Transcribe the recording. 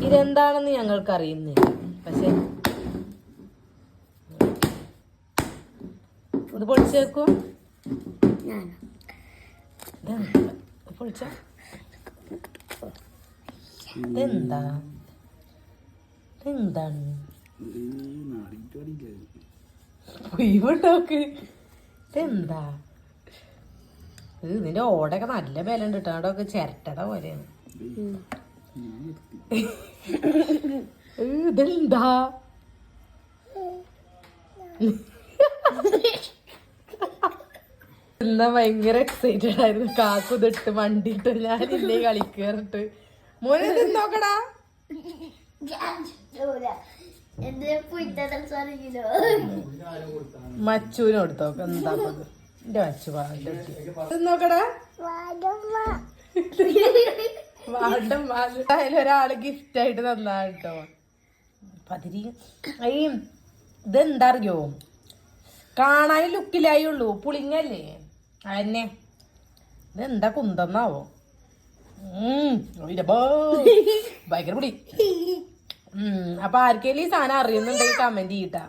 ഇതെന്താണെന്ന് ഞങ്ങൾക്ക് അറിയുന്നില്ല. പക്ഷെ ഇത് പൊളിച്ചേക്കും. പൊളിച്ച ഇതെന്താ എന്താണ് ഒഴിവുണ്ടോക്ക്? ഇതെന്താ ഇത്? ഇതിന്റെ ഓടൊക്കെ നല്ല ബലം ഉണ്ട് കേട്ടോ. അവിടെയൊക്കെ ചിരട്ടയുടെ പോലെയാണ്. ഇതെന്താ? എന്നാ ഭയങ്കര എക്സൈറ്റഡ് ആയിരുന്നു. കാക്കു ഇതിട്ട് വണ്ടിട്ട് ഞാനില്ലേ കളിക്കേറിട്ട്. മോനെ ഇത് നോക്കടാ. മച്ചൂന് കൊടുത്തോക്ക. എന്താ എന്റെ മച്ചു പാട്ട് നോക്കടാ. ഒരാള് ഗിഫ്റ്റ് ആയിട്ട് തന്നാ കേട്ടോ. പതിരി ഇതെന്താ അറിയോ? കാണാൻ ലുക്കിലായി ഉള്ളൂ. പുളിങ്ങല്ലേ അതന്നെ. ഇതെന്താ കുന്തന്നാവോ? ഭയങ്കര പുളി. അപ്പൊ ആർക്കെങ്കിലും ഈ സാധനം അറിയുന്നുണ്ടെങ്കിൽ കമന്റ് ചെയ്യട്ടാ.